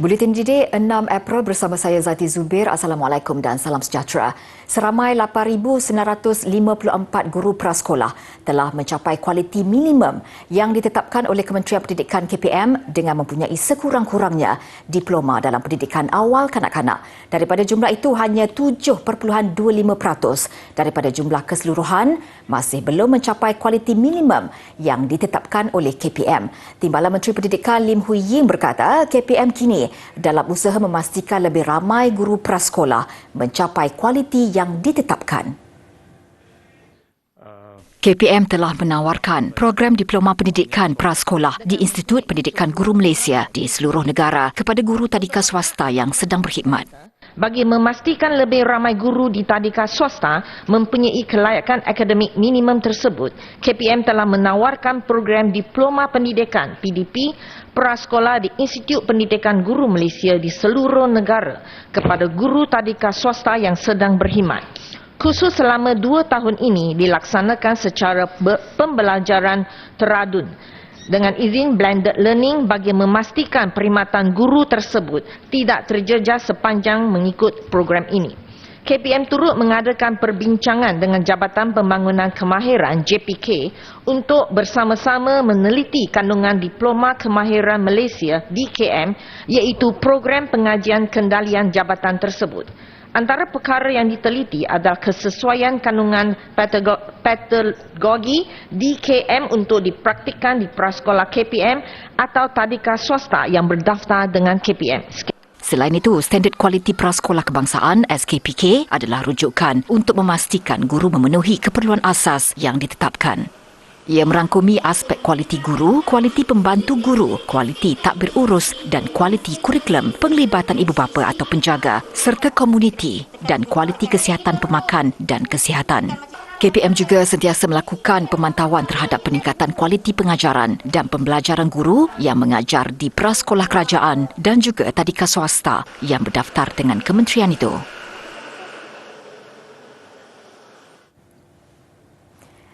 Buletin Didik 6 April bersama saya Zati Zubir. Assalamualaikum dan salam sejahtera. Seramai 8,954 guru prasekolah telah mencapai kualiti minimum yang ditetapkan oleh Kementerian Pendidikan KPM dengan mempunyai sekurang-kurangnya diploma dalam pendidikan awal kanak-kanak. Daripada jumlah itu, hanya 7.25% daripada jumlah keseluruhan masih belum mencapai kualiti minimum yang ditetapkan oleh KPM. Timbalan Menteri Pendidikan Lim Hui Ying berkata, KPM kini dalam usaha memastikan lebih ramai guru prasekolah mencapai kualiti yang ditetapkan. KPM telah menawarkan program diploma pendidikan prasekolah di Institut Pendidikan Guru Malaysia di seluruh negara kepada guru tadika swasta yang sedang berkhidmat. Bagi memastikan lebih ramai guru di tadika swasta mempunyai kelayakan akademik minimum tersebut, KPM telah menawarkan program Diploma Pendidikan PDP prasekolah di Institut Pendidikan Guru Malaysia di seluruh negara kepada guru tadika swasta yang sedang berkhidmat. Khusus selama 2 tahun ini dilaksanakan secara pembelajaran teradun dengan izin blended learning bagi memastikan perkhidmatan guru tersebut tidak terjejas sepanjang mengikut program ini. KPM turut mengadakan perbincangan dengan Jabatan Pembangunan Kemahiran JPK untuk bersama-sama meneliti kandungan Diploma Kemahiran Malaysia DKM iaitu program pengajian kendalian jabatan tersebut. Antara perkara yang diteliti adalah kesesuaian kandungan pedagogi DKM untuk dipraktikkan di prasekolah KPM atau tadika swasta yang berdaftar dengan KPM. Selain itu, Standard Kualiti Prasekolah Kebangsaan SKPK adalah rujukan untuk memastikan guru memenuhi keperluan asas yang ditetapkan. Ia merangkumi aspek kualiti guru, kualiti pembantu guru, kualiti takbir urus dan kualiti kurikulum, penglibatan ibu bapa atau penjaga serta komuniti dan kualiti kesihatan pemakan dan kesihatan. KPM juga sentiasa melakukan pemantauan terhadap peningkatan kualiti pengajaran dan pembelajaran guru yang mengajar di prasekolah kerajaan dan juga tadika swasta yang berdaftar dengan kementerian itu.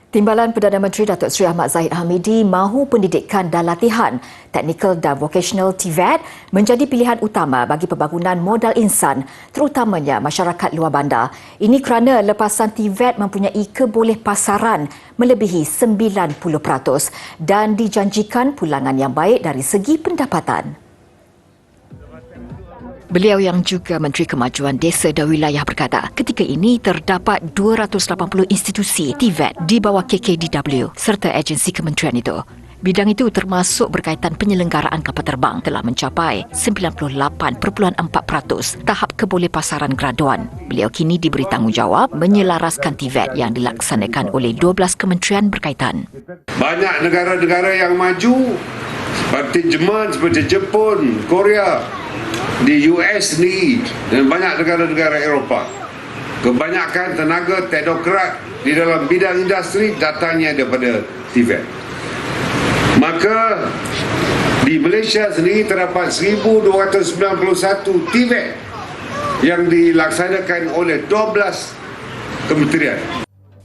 Timbalan Perdana Menteri Datuk Seri Ahmad Zahid Hamidi mahu pendidikan dan latihan teknikal dan vocational TVET menjadi pilihan utama bagi pembangunan modal insan terutamanya masyarakat luar bandar. Ini kerana lepasan TVET mempunyai kebolehpasaran melebihi 90% dan dijanjikan pulangan yang baik dari segi pendapatan. Beliau yang juga Menteri Kemajuan Desa dan Wilayah berkata, ketika ini terdapat 280 institusi TVET di bawah KKDW serta agensi kementerian itu. Bidang itu termasuk berkaitan penyelenggaraan kapal terbang telah mencapai 98.4% tahap kebolehpasaran graduan. Beliau kini diberi tanggungjawab menyelaraskan TVET yang dilaksanakan oleh 12 kementerian berkaitan. Banyak negara-negara yang maju seperti Jerman, seperti Jepun, Korea, di US ni dan banyak negara-negara Eropah. Kebanyakan tenaga teknokrat di dalam bidang industri datangnya daripada TVET. Maka di Malaysia sendiri terdapat 1,291 TVET yang dilaksanakan oleh 12 kementerian.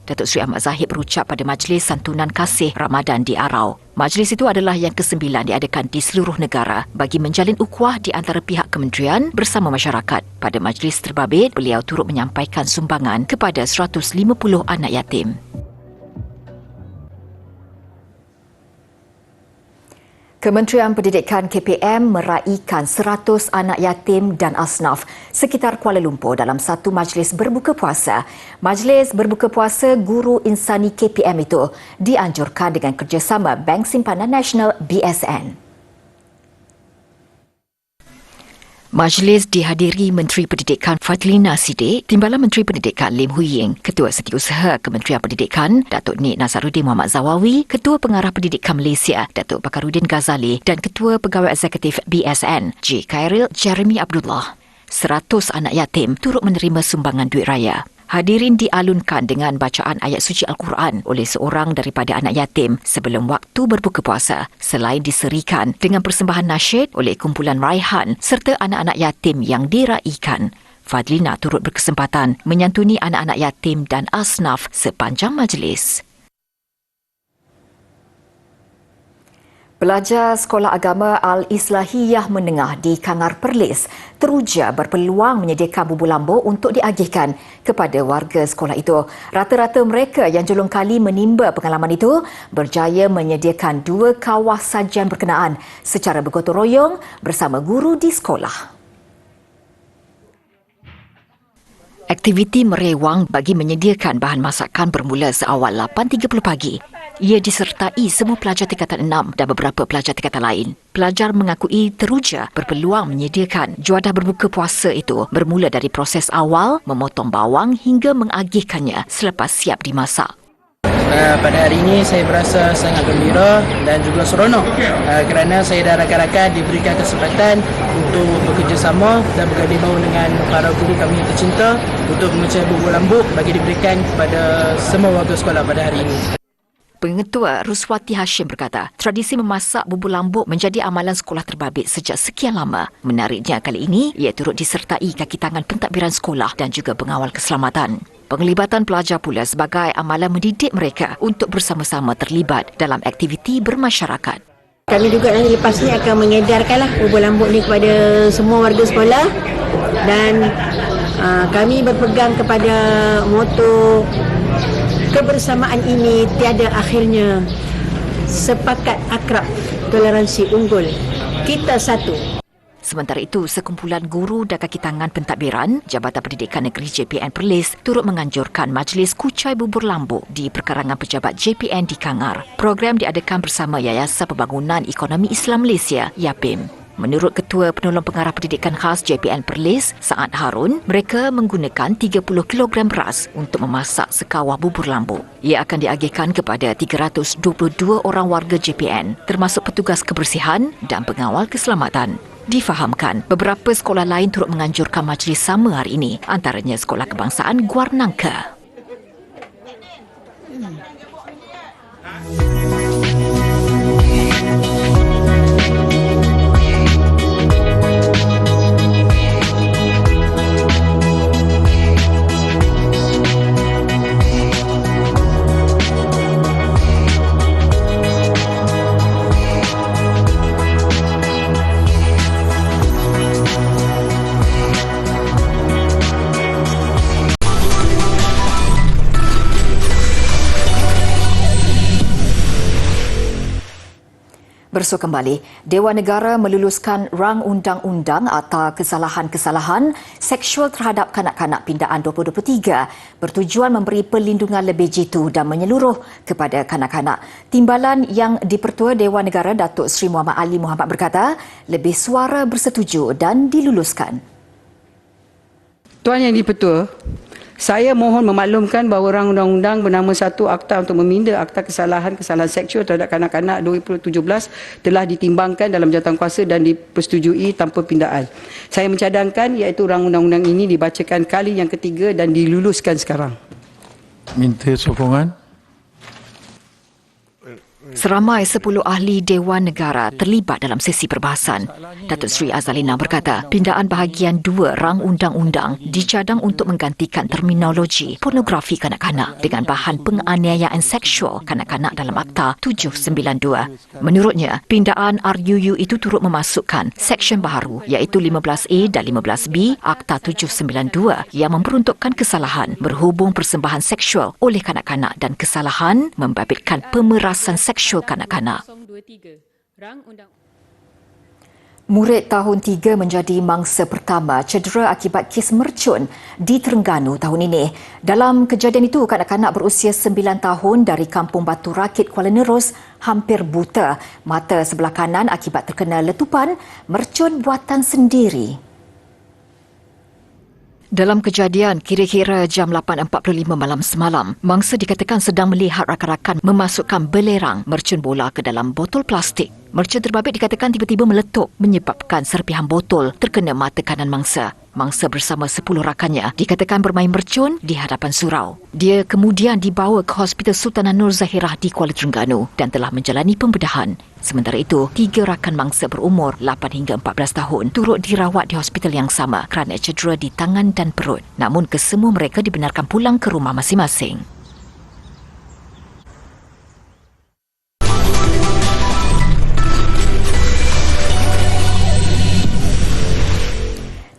Datuk Seri Ahmad Zahid berucap pada Majlis Santunan Kasih Ramadan di Arau. Majlis itu adalah yang ke-9 diadakan di seluruh negara bagi menjalin ukhuwah di antara pihak kementerian bersama masyarakat. Pada majlis terbabit, beliau turut menyampaikan sumbangan kepada 150 anak yatim. Kementerian Pendidikan KPM meraihkan 100 anak yatim dan asnaf sekitar Kuala Lumpur dalam satu majlis berbuka puasa. Majlis berbuka puasa Guru Insani KPM itu dianjurkan dengan kerjasama Bank Simpanan Nasional BSN. Majlis dihadiri Menteri Pendidikan Fadlina Siddiq, Timbalan Menteri Pendidikan Lim Hui Ying, Ketua Setiausaha Kementerian Pendidikan Datuk Nik Nazaruddin Muhammad Zawawi, Ketua Pengarah Pendidikan Malaysia Datuk Bakarudin Ghazali dan Ketua Pegawai Eksekutif BSN J. Khairil Jeremy Abdullah. 100 anak yatim turut menerima sumbangan duit raya. Hadirin dialunkan dengan bacaan ayat suci Al-Quran oleh seorang daripada anak yatim sebelum waktu berbuka puasa, selain diserikan dengan persembahan nasyid oleh kumpulan raihan serta anak-anak yatim yang diraikan. Fadlina turut berkesempatan menyantuni anak-anak yatim dan asnaf sepanjang majlis. Pelajar Sekolah Agama Al-Islahiyah Menengah di Kangar Perlis teruja berpeluang menyediakan bubur lambuk untuk diagihkan kepada warga sekolah itu. Rata-rata mereka yang julung kali menimba pengalaman itu berjaya menyediakan 2 kawah sajian berkenaan secara bergotong royong bersama guru di sekolah. Aktiviti merewang bagi menyediakan bahan masakan bermula seawal 8.30 pagi. Ia disertai semua pelajar tingkatan 6 dan beberapa pelajar tingkatan lain. Pelajar mengakui teruja berpeluang menyediakan juadah berbuka puasa itu bermula dari proses awal memotong bawang hingga mengagihkannya selepas siap dimasak. Pada hari ini saya berasa sangat gembira dan juga seronok kerana saya dan rakan-rakan diberikan kesempatan untuk bekerjasama dan berganding bahu dengan para guru kami yang tercinta untuk mengecek bubur lambuk bagi diberikan kepada semua warga sekolah pada hari ini. Pengetua Ruswati Hashim berkata, tradisi memasak bubur lambuk menjadi amalan sekolah terbabit sejak sekian lama. Menariknya kali ini, ia turut disertai kaki tangan pentadbiran sekolah dan juga pengawal keselamatan. Penglibatan pelajar pula sebagai amalan mendidik mereka untuk bersama-sama terlibat dalam aktiviti bermasyarakat. Kami juga nanti lepas ni akan mengedarkanlah bubur lambuk ni kepada semua warga sekolah dan kami berpegang kepada moto kebersamaan ini tiada akhirnya, sepakat akrab, toleransi unggul, kita satu. Sementara itu, sekumpulan guru dan kaki tangan pentadbiran Jabatan Pendidikan Negeri JPN Perlis turut menganjurkan majlis kucai bubur lambuk di perkarangan pejabat JPN di Kangar. Program diadakan bersama Yayasan Pembangunan Ekonomi Islam Malaysia, YAPIM. Menurut Ketua Penolong Pengarah Pendidikan Khas JPN Perlis, Saad Harun, mereka menggunakan 30 kilogram beras untuk memasak sekawah bubur lambuk. Ia akan diagihkan kepada 322 orang warga JPN, termasuk petugas kebersihan dan pengawal keselamatan. Difahamkan, beberapa sekolah lain turut menganjurkan majlis sama hari ini, antaranya Sekolah Kebangsaan Guarnangka. Bersua kembali, Dewan Negara meluluskan rang undang-undang atas kesalahan-kesalahan seksual terhadap kanak-kanak pindaan 2023 bertujuan memberi perlindungan lebih jitu dan menyeluruh kepada kanak-kanak. Timbalan yang di-Pertua Dewan Negara Datuk Seri Muhammad Ali Muhammad berkata, lebih suara bersetuju dan diluluskan. Tuan Yang di-Pertua, saya mohon memaklumkan bahawa rang undang-undang bernama 1 Akta untuk meminda Akta Kesalahan-Kesalahan Seksual terhadap Kanak-kanak 2017 telah ditimbangkan dalam jawatankuasa dan dipersetujui tanpa pindaan. Saya mencadangkan iaitu rang undang-undang ini dibacakan kali yang ketiga dan diluluskan sekarang. Minta sokongan. Seramai 10 ahli Dewan Negara terlibat dalam sesi perbahasan. Datuk Seri Azalina berkata, pindaan bahagian 2 rang undang-undang dicadang untuk menggantikan terminologi pornografi kanak-kanak dengan bahan penganiayaan seksual kanak-kanak dalam Akta 792. Menurutnya, pindaan RUU itu turut memasukkan seksyen baharu iaitu 15A dan 15B Akta 792 yang memperuntukkan kesalahan berhubung persembahan seksual oleh kanak-kanak dan kesalahan membabitkan pemerasan seksual kanak-kanak. Murid tahun 3 menjadi mangsa pertama cedera akibat kes mercun di Terengganu tahun ini. Dalam kejadian itu, kanak-kanak berusia 9 tahun dari Kampung Batu Rakit, Kuala Nerus hampir buta. Mata sebelah kanan akibat terkena letupan mercun buatan sendiri. Dalam kejadian, kira-kira jam 8.45 malam semalam, mangsa dikatakan sedang melihat rakan-rakan memasukkan belerang mercun bola ke dalam botol plastik. Mercun terbabit dikatakan tiba-tiba meletup menyebabkan serpihan botol terkena mata kanan mangsa. Mangsa bersama 10 rakannya dikatakan bermain mercun di hadapan surau. Dia kemudian dibawa ke Hospital Sultanah Nur Zahirah di Kuala Terengganu dan telah menjalani pembedahan. Sementara itu, 3 rakan mangsa berumur 8 hingga 14 tahun turut dirawat di hospital yang sama kerana cedera di tangan dan perut. Namun kesemua mereka dibenarkan pulang ke rumah masing-masing.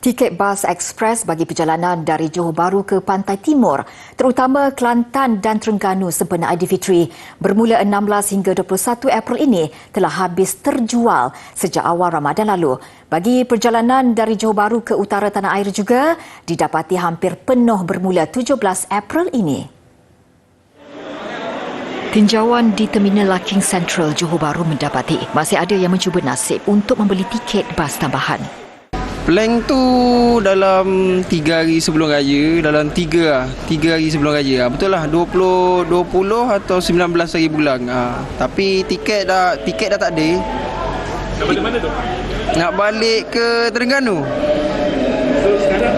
Tiket bas ekspres bagi perjalanan dari Johor Bahru ke Pantai Timur, terutama Kelantan dan Terengganu sempena Aidilfitri bermula 16 hingga 21 April ini telah habis terjual sejak awal Ramadan lalu. Bagi perjalanan dari Johor Bahru ke utara tanah air juga didapati hampir penuh bermula 17 April ini. Tinjauan di Terminal Larking Central Johor Bahru mendapati masih ada yang mencuba nasib untuk membeli tiket bas tambahan. Plan tu dalam 3 hari sebelum raya, dalam 3 hari sebelum raya. Betul lah 20 atau 19 hari bulan. Tapi tiket dah tak ada. Nak balik mana tu? Nak balik ke Terengganu. So sekarang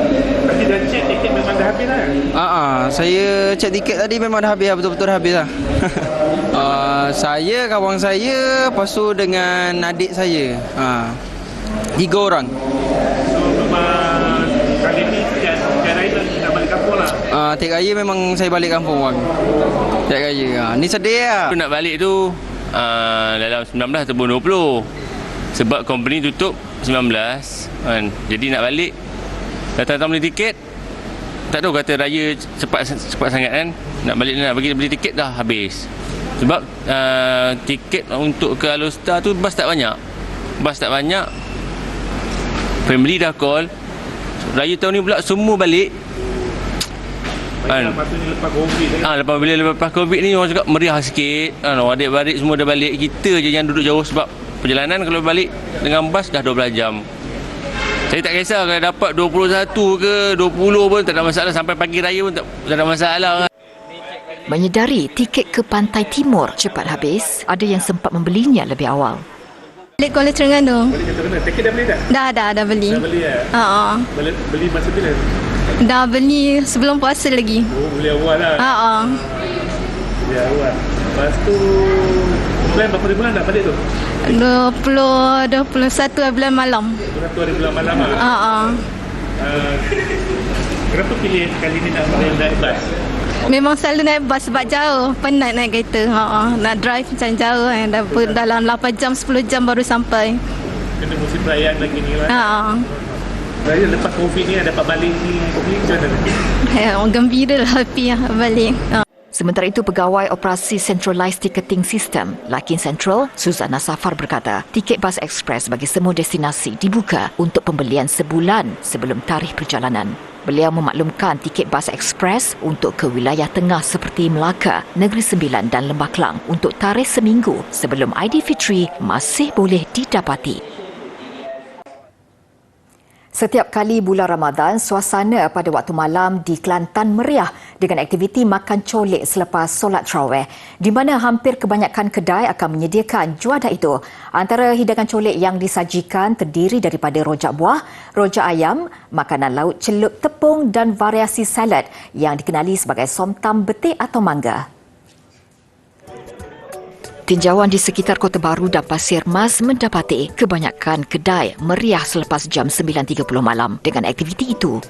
tadi dah check tiket memang dah habis lah. Saya check tiket tadi memang dah habis, betul-betul dah habis lah. Saya, kawan saya, lepas tu dengan adik saya. 3 orang. Kali ni tiap raya nak balik kampung lah. Tiap raya memang saya balik kampung bang. Tiap raya. Ni sedih lah. Nak balik tu dalam 19 ataupun 20. Sebab company tutup 19 kan. Jadi nak balik datang beli tiket. Tak tahu kata raya cepat sangat kan. Nak beli tiket dah habis. Sebab tiket untuk ke Alostar tu bas tak banyak. Family dah call. Raya tahun ni pula semua balik. Maksudnya lepas COVID Lepas COVID ni orang cakap meriah sikit. Adik-beradik semua dah balik. Kita je yang duduk jauh sebab perjalanan kalau balik dengan bas dah 12 jam. Saya tak kisah kalau dapat 21 ke 20 pun tak ada masalah. Sampai pagi raya pun tak ada masalah. Menyedari tiket ke Pantai Timur cepat habis, ada yang sempat membelinya lebih awal. Balik Kuala Terengganu. balik ke Terengganu. Tiket dah beli dah? Dah beli. Dah beli Beli masa bila? Dah beli sebelum puasa lagi. Beli awal lah. Beli awal. Lepas tu plan berapa bulan nak balik tu? 21 bulan malam. 21 hari bulan malam lah. Kenapa pilih kali ni nak naik bas? Memang selalu naik bas sebab jauh. Penat naik kereta. Nak drive macam jauh kan. Dalam 8 jam, 10 jam baru sampai. Kena musim perayaan lagi ni lah. Raya lepas COVID ni dapat balik ni macam mana? Gembira lah, happy lah balik. Sementara itu, Pegawai Operasi Centralised Ticketing System Larking Central, Suzana Safar berkata, tiket bas ekspres bagi semua destinasi dibuka untuk pembelian sebulan sebelum tarikh perjalanan. Beliau memaklumkan tiket bas ekspres untuk ke wilayah tengah seperti Melaka, Negeri Sembilan dan Lembah Kelang untuk tarikh seminggu sebelum Aidilfitri masih boleh didapati. Setiap kali bulan Ramadan, suasana pada waktu malam di Kelantan meriah dengan aktiviti makan colik selepas solat tarawih, di mana hampir kebanyakan kedai akan menyediakan juadah itu. Antara hidangan colik yang disajikan terdiri daripada rojak buah, rojak ayam, makanan laut celup tepung dan variasi salad yang dikenali sebagai somtam betik atau mangga. Tinjauan di sekitar Kota Baru dan Pasir Mas mendapati kebanyakan kedai meriah selepas jam 9.30 malam dengan aktiviti itu.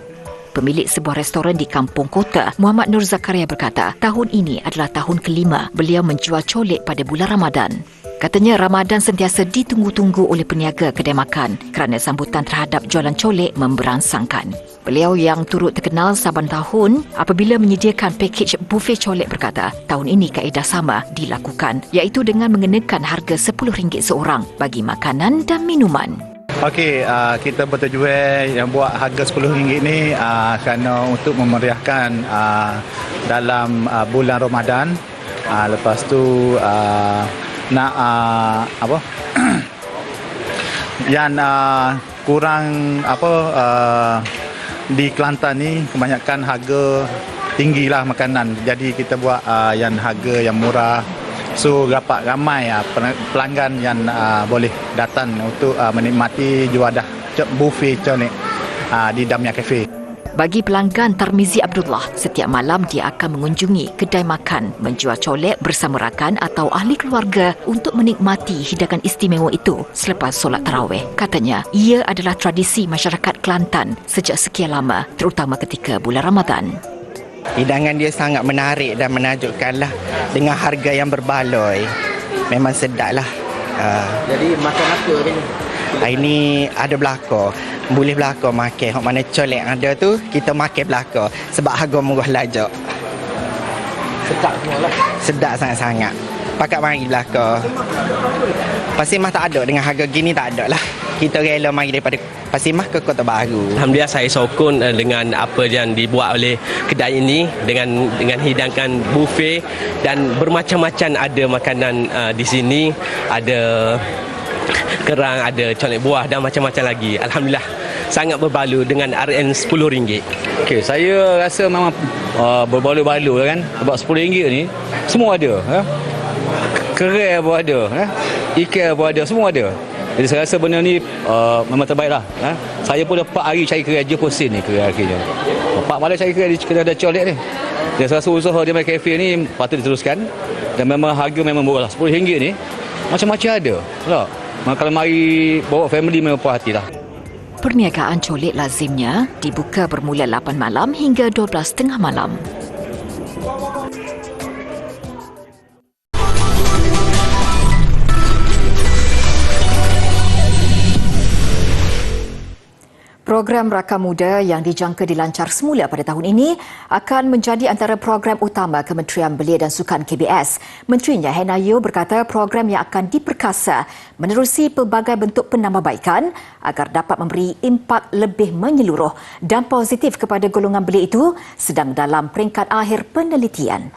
Pemilik sebuah restoran di Kampung Kota, Muhammad Nur Zakaria berkata, tahun ini adalah tahun kelima beliau menjual colik pada bulan Ramadan. Katanya Ramadan sentiasa ditunggu-tunggu oleh peniaga kedai makan kerana sambutan terhadap jualan colik memberangsangkan. Beliau yang turut terkenal saban tahun apabila menyediakan pakej buffet colik berkata, tahun ini kaedah sama dilakukan, iaitu dengan mengenakan harga RM10 seorang bagi makanan dan minuman. Okey, kita bertujuan yang buat harga RM10 ni kerana untuk memeriahkan dalam bulan Ramadan. Lepas tu nak yang kurang di Kelantan ni kebanyakan harga tinggilah makanan. Jadi kita buat yang harga yang murah. So dapat ramai pelanggan yang boleh datang untuk menikmati juadah buffet colik di Damia Cafe. Bagi pelanggan Tarmizi Abdullah, setiap malam dia akan mengunjungi kedai makan menjual colik bersama rakan atau ahli keluarga untuk menikmati hidangan istimewa itu selepas solat tarawih. Katanya, ia adalah tradisi masyarakat Kelantan sejak sekian lama, terutama ketika bulan Ramadan. Hidangan dia sangat menarik dan menakjubkan lah dengan harga yang berbaloi. Memang sedap lah. Jadi makan apa hari ni? Ini ada belakang. Boleh belakang makan. Hak mana colek ada tu, kita makan belakang. Sebab harga murah lajak. Sedap semua lah. Sedap sangat-sangat. Pakat mari belakang. Pasir Mas tak ada. Dengan harga gini tak ada lah. Kita rela mari daripada Pasir Mas ke Kota Baru. Alhamdulillah saya sokong dengan apa yang dibuat oleh kedai ini dengan hidangan buffet dan bermacam-macam ada makanan di sini, ada kerang, ada colek buah dan macam-macam lagi. Alhamdulillah sangat berbaloi dengan RN RM10. Okey, saya rasa memang berbaloi-baloi kan. Sebab RM10 ni semua ada, Kerai pun ada, ikan pun ada, semua ada. Jadi saya rasa benda ni memang terbaik lah. Saya pun dah 4 hari cari kerai je posin ni kerai akhirnya. 4 malam cari kerai di kedai ada colek ni. Dan saya rasa usaha dia main kafe ni patut diteruskan. Dan memang harga memang murah lah. RM10 ni macam-macam ada. Kalau mari bawa family memang puas hati lah. Perniagaan colek lazimnya dibuka bermula 8 malam hingga 12.30 malam. Program Rakam Muda yang dijangka dilancar semula pada tahun ini akan menjadi antara program utama Kementerian Belia dan Sukan KBS. Menterinya Hannah Yeoh berkata program yang akan diperkasa menerusi pelbagai bentuk penambahbaikan agar dapat memberi impak lebih menyeluruh dan positif kepada golongan belia itu sedang dalam peringkat akhir penelitian.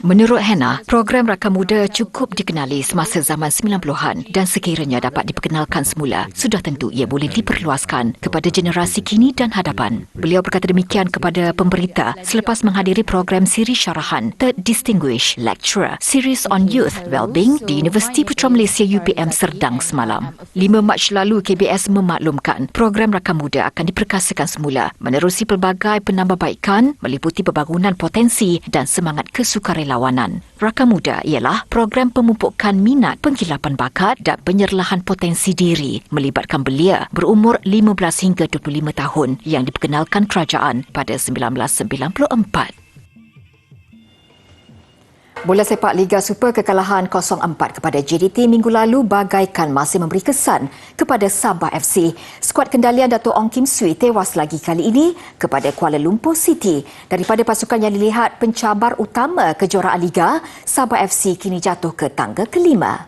Menurut Hannah, program Rakam Muda cukup dikenali semasa zaman 90-an dan sekiranya dapat diperkenalkan semula, sudah tentu ia boleh diperluaskan kepada generasi kini dan hadapan. Beliau berkata demikian kepada pemberita selepas menghadiri program siri syarahan Third Distinguished Lecturer Series on Youth Wellbeing di Universiti Putra Malaysia UPM Serdang semalam. 5 Mac lalu KBS memaklumkan program Rakam Muda akan diperkasakan semula menerusi pelbagai penambahbaikan meliputi pembangunan potensi dan semangat kesukarelawanan. Rakam Muda ialah program pemupukan minat, penghilapan bakat dan penyerlahan potensi diri melibatkan belia berumur 15 hingga 25 tahun yang diperkenalkan kerajaan pada 1994. Bola sepak Liga Super kekalahan 0-4 kepada JDT minggu lalu bagaikan masih memberi kesan kepada Sabah FC. Skuad kendalian Dato' Ong Kim Swee tewas lagi kali ini kepada Kuala Lumpur City. Daripada pasukan yang dilihat pencabar utama kejuaraan Liga, Sabah FC kini jatuh ke tangga kelima.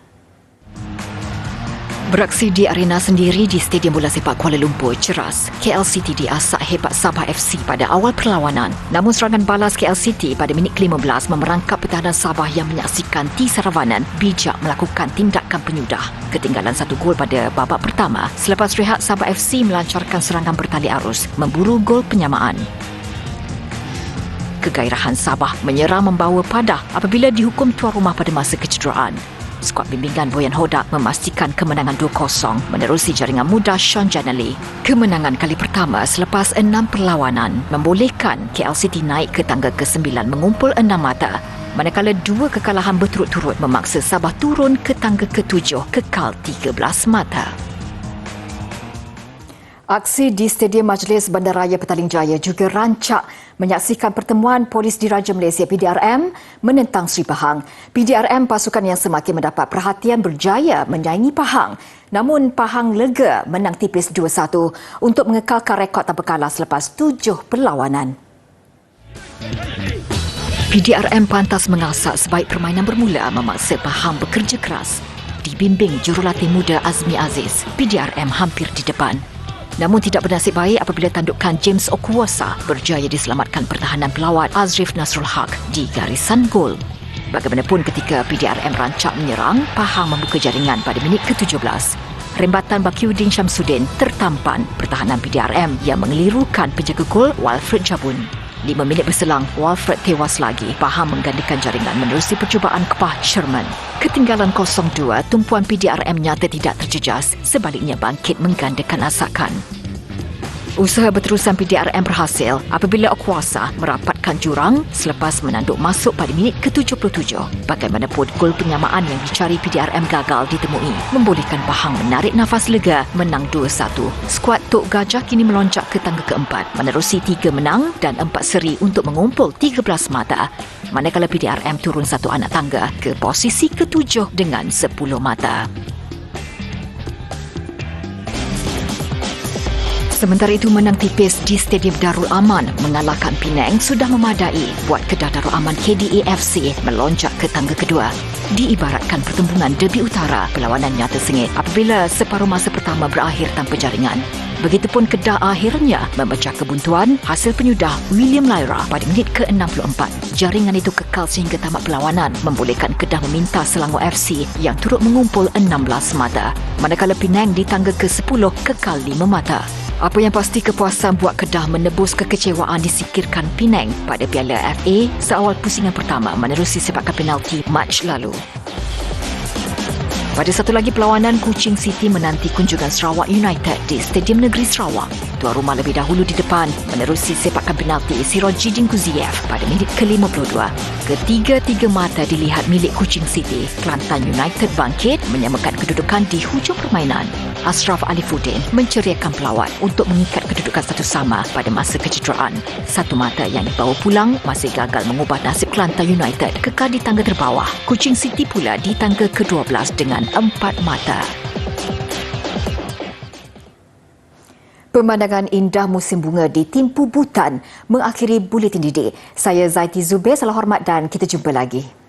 Beraksi di arena sendiri di Stadium Bola Sepak Kuala Lumpur, Ceras, KL City diasak hebat Sabah FC pada awal perlawanan. Namun serangan balas KL City pada minit ke-15 memerangkap pertahanan Sabah yang menyaksikan T. Saravanan bijak melakukan tindakan penyudah. Ketinggalan 1 gol pada babak pertama. Selepas rehat, Sabah FC melancarkan serangan bertali arus, memburu gol penyamaan. Kegairahan Sabah menyerang membawa padah apabila dihukum tuan rumah pada masa kecederaan. Skuad bimbingan Boyan Hodak memastikan kemenangan 2-0 menerusi jaringan muda Sean Janely. Kemenangan kali pertama selepas 6 perlawanan membolehkan KL City naik ke tangga ke-9 mengumpul 6 mata. Manakala 2 kekalahan berturut-turut memaksa Sabah turun ke tangga ke-7 kekal 13 mata. Aksi di Stadium Majlis Bandaraya Petaling Jaya juga rancak menyaksikan pertemuan Polis Diraja Malaysia PDRM menentang Sri Pahang. PDRM pasukan yang semakin mendapat perhatian berjaya menyaingi Pahang. Namun Pahang lega menang tipis 2-1 untuk mengekalkan rekod tanpa kalah selepas 7 perlawanan. PDRM pantas mengasak sebaik permainan bermula memaksa Pahang bekerja keras. Dibimbing jurulatih muda Azmi Aziz, PDRM hampir di depan. Namun tidak bernasib baik apabila tandukan James Okuwasa berjaya diselamatkan pertahanan pelawat Azrif Nasrul Haq di garisan gol. Bagaimanapun ketika PDRM rancak menyerang, Pahang membuka jaringan pada minit ke-17. Rembatan Bakiuddin Syamsuddin tertampan pertahanan PDRM yang mengelirukan penjaga gol Walfred Jabun. 5 minit berselang, Walfred tewas lagi. Pahang menggandakan jaringan menerusi percubaan Kepah Sherman. Ketinggalan 0-2, tumpuan PDRM nyata tidak terjejas. Sebaliknya bangkit menggandakan asakan. Usaha berterusan PDRM berhasil apabila Okuasa merapatkan jurang selepas menanduk masuk pada minit ke-77. Bagaimanapun, gol penyamaan yang dicari PDRM gagal ditemui, membolehkan Pahang menarik nafas lega menang 2-1. Skuad Tok Gajah kini melonjak ke tangga keempat, menerusi 3 menang dan 4 seri untuk mengumpul 13 mata. Manakala PDRM turun 1 anak tangga ke posisi ke-7 dengan 10 mata. Sementara itu, menang tipis di Stadium Darul Aman mengalahkan Penang sudah memadai buat Kedah Darul Aman KDA-FC melonjak ke tangga kedua. Diibaratkan pertembungan derby utara, perlawanan nyata sengit apabila separuh masa pertama berakhir tanpa jaringan. Begitupun Kedah akhirnya memecah kebuntuan hasil penyudah William Lyra pada minit ke-64. Jaringan itu kekal sehingga tamat perlawanan, membolehkan Kedah meminta Selangor FC yang turut mengumpul 16 mata. Manakala Penang di tangga ke-10 kekal 5 mata. Apa yang pasti, kepuasan buat Kedah menebus kekecewaan disingkirkan Penang pada Piala FA seawal pusingan pertama menerusi sepakan penalti Mac lalu. Pada satu lagi perlawanan, Kuching City menanti kunjungan Sarawak United di Stadium Negeri Sarawak. Tuan rumah lebih dahulu di depan menerusi sepakan penalti Sirojidin Kuziev pada minit ke-52. Ketiga-tiga mata dilihat milik Kuching City. Kelantan United bangkit menyamakan kedudukan di hujung permainan. Ashraf Alifuddin menceriakan pelawat untuk mengikat kedudukan satu sama pada masa kecederaan. Satu mata yang dibawa pulang masih gagal mengubah nasib Kelantan United kekal di tangga terbawah. Kuching City pula di tangga ke-12 dengan 4 mata. Pemandangan indah musim bunga di Timpu Butan mengakhiri buletin didik. Saya Zaiti Zubair, salam hormat dan kita jumpa lagi.